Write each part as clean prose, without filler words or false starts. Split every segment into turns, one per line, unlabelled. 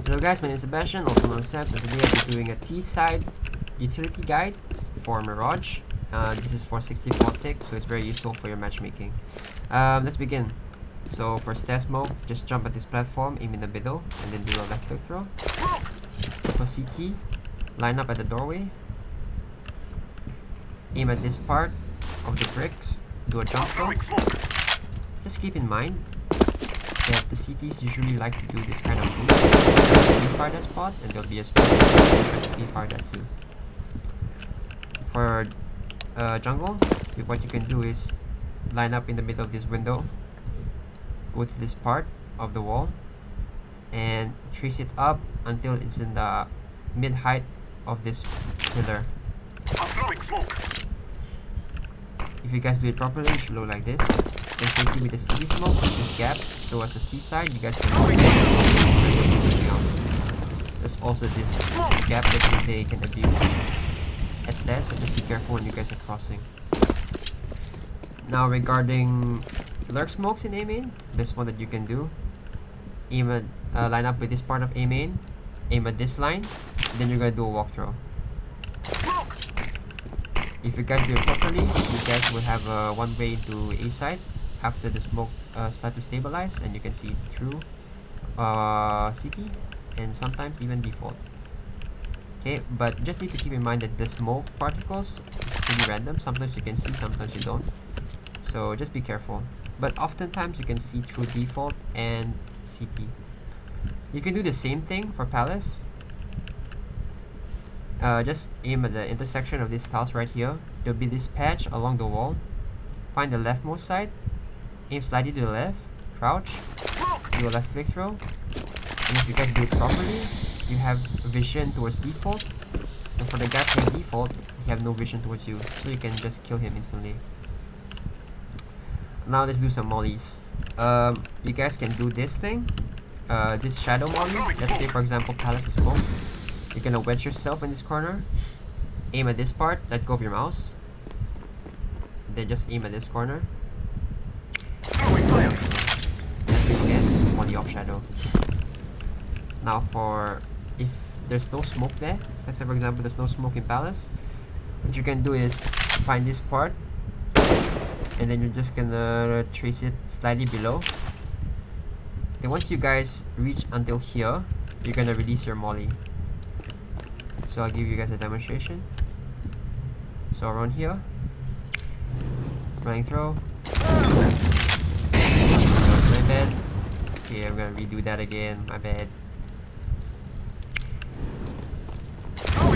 Hello guys, my name is Sebastian, also known as Sebs, and today I'll be doing a T-side utility guide for Mirage. This is for 64 tick, so it's very useful for your matchmaking. Let's begin. So for stair smoke, just jump at this platform, aim in the middle, and then do a left click throw. For CT, line up at the doorway, aim at this part of the bricks, do a jump throw. Just keep in mind that the CTs usually like to do this kind of move. Pre-fire that spot, and there'll be a spot that to pre-fire that too. For jungle, what you can do is line up in the middle of this window, go to this part of the wall, and trace it up until it's in the mid-height of this pillar. If you guys do it properly, it should look like this. Then safely with the CT smoke, this gap, so as a T side, you guys can there's also this gap that they can abuse. That's there, so just be careful when you guys are crossing. Now regarding lurk smokes in A main, there's one that you can do. Aim at, line up with this part of A main, aim at this line, then you're gonna do a walkthrough. If you guys do it properly, you guys will have one way into A side after the smoke start to stabilize, and you can see through CT and sometimes even default. Okay, but just need to keep in mind that the smoke particles is pretty random. Sometimes you can see, sometimes you don't. So just be careful. But oftentimes you can see through default and CT. You can do the same thing for Palace. Just aim at the intersection of these tiles right here. There'll be this patch along the wall. Find the leftmost side. Aim slightly to the left. Crouch. Do a left click throw. And if you guys do it properly, you have vision towards default. And for the guy playing default, you have no vision towards you. So you can just kill him instantly. Now let's do some mollies. You guys can do this thing. This shadow molly. Let's say for example Palace is smoke. You're gonna wedge yourself in this corner, aim at this part, let go of your mouse, then just aim at this corner. Let's do again, molly off shadow. Now for if there's no smoke there, let's say for example there's no smoke in Palace, what you can do is find this part, and then you're just gonna trace it slightly below. Then once you guys reach until here, you're gonna release your molly. So I'll give you guys a demonstration. So around here, running throw. My bad. Okay, I'm gonna redo that again. My bad. So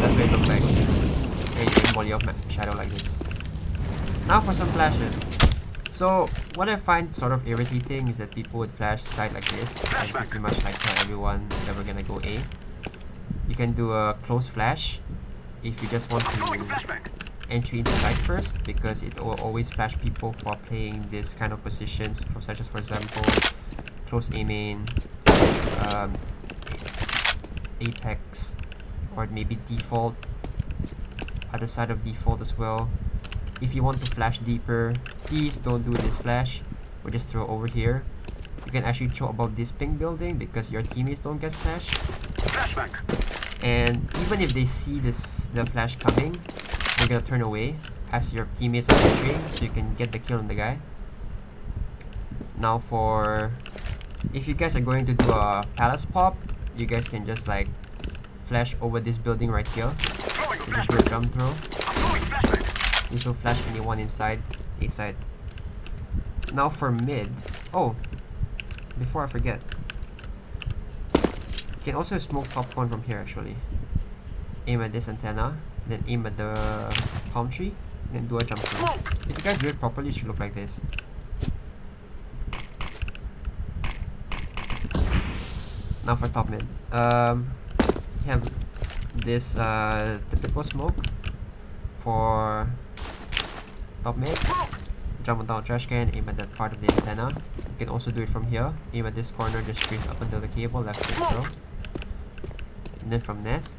that's what it looks like. And you can molly off my shadow like this. Now for some flashes. So what I find sort of irritating is that people would flash side like this and pretty much like tell everyone that we're gonna go A. You can do a close flash if you just want to entry into side first, because it will always flash people who are playing this kind of positions, such as for example close A main, apex, or maybe default, other side of default as well. If you want to flash deeper, please don't do this flash, or just throw over here. You can actually throw above this pink building because your teammates don't get flashed. And even if they see the flash coming, they're gonna turn away as your teammates are entering, so you can get the kill on the guy. Now for if you guys are going to do a Palace pop, you guys can just like flash over this building right here. So just do a jump throw. This will flash anyone inside A side. Now for mid. Oh, before I forget, you can also smoke popcorn from here actually. Aim at this antenna, then aim at the palm tree, then do a jump throw. If you guys do it properly, it should look like this. Now for top mid. You have this typical smoke for top mid. Jump on down trash can, aim at that part of the antenna. You can also do it from here. Aim at this corner, just trace up until the cable, left click throw. And then from nest,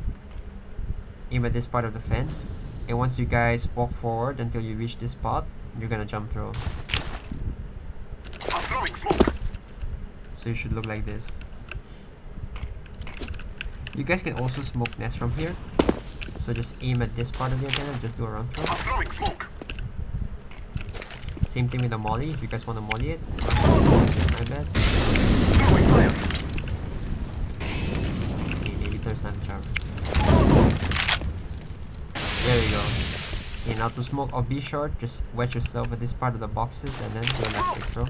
aim at this part of the fence. And once you guys walk forward until you reach this spot, you're gonna jump throw. So it should look like this. You guys can also smoke nest from here. So just aim at this part of the antenna, just do a run through. Same thing with the molly, if you guys want to molly it. My bad. Okay, maybe turn sniper shower. There we go. Okay, now to smoke or be short, just wedge yourself at this part of the boxes and then do a left click throw.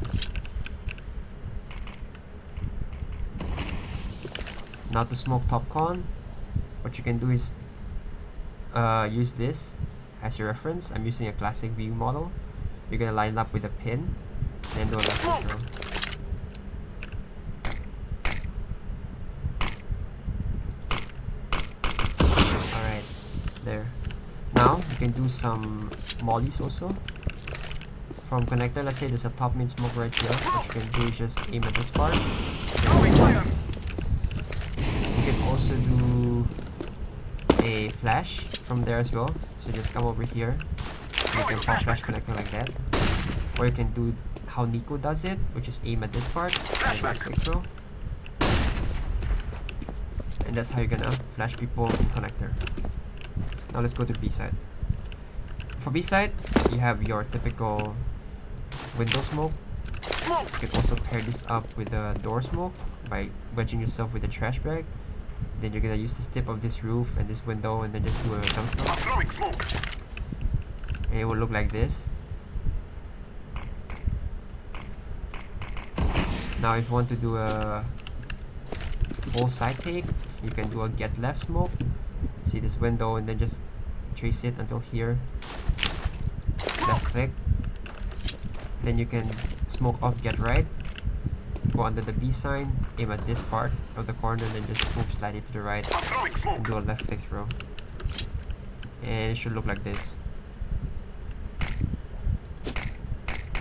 Now to smoke top con, what you can do is use this as your reference. I'm using a classic view model. You're gonna line up with a pin, then do a left click throw. Alright, there. Now you can do some mollies also. From connector, let's say there's a top mid smoke right here. What you can do is just aim at this part. You can also do a flash from there as well. So just come over here. You can pop flash connector like that. Or you can do how Nico does it, which is aim at this part and left click throw. And that's how you're gonna flash people in connector. Now let's go to B side. For B side, you have your typical window smoke. You can also pair this up with the door smoke by wedging yourself with the trash bag. Then you're gonna use this tip of this roof and this window and then just do a jump throw. And it will look like this. Now if you want to do a full side take, you can do a get left smoke. See this window and then just trace it until here. Left click. Then you can smoke off get right. Go under the B sign, aim at this part of the corner, and then just move slightly to the right and do a left click throw. And it should look like this.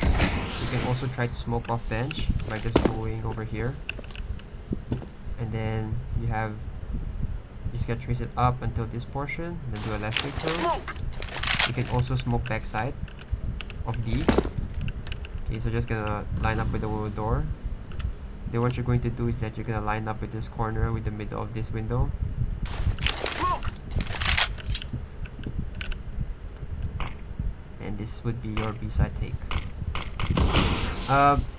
You can also try to smoke off bench by just going over here. And then you have, just gotta trace it up until this portion, and then do a left click throw. You can also smoke backside of B. Okay, so just gonna line up with the door. Then what you're going to do is that you're gonna line up with this corner with the middle of this window. And this would be your B-side take.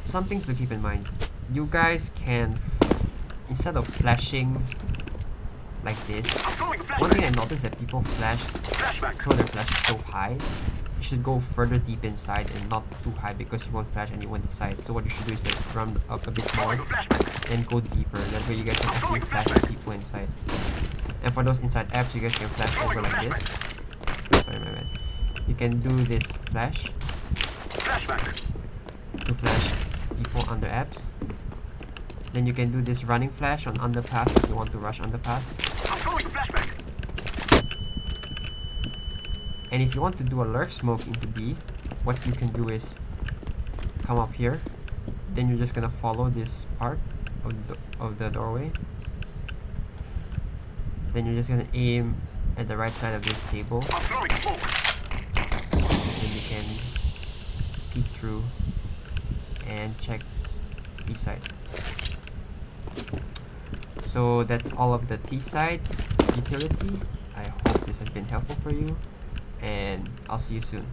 Some things to keep in mind. You guys can, instead of flashing like this, one thing I noticed that people throw their flashes so high. You should go further deep inside and not too high because you won't flash anyone inside. So what you should do is just run up a bit more and go deeper. That way you guys can actually flash the people inside. And for those inside apps, you guys can flash over like this. Sorry, my bad. You can do this flash to flash people under apps. Then you can do this running flash on underpass if you want to rush underpass. And if you want to do a lurk smoke into B, what you can do is come up here. Then you're just gonna follow this part of the doorway. Then you're just gonna aim at the right side of this table. Then you can peek through and check B side. So that's all of the T side utility. I hope this has been helpful for you, and I'll see you soon.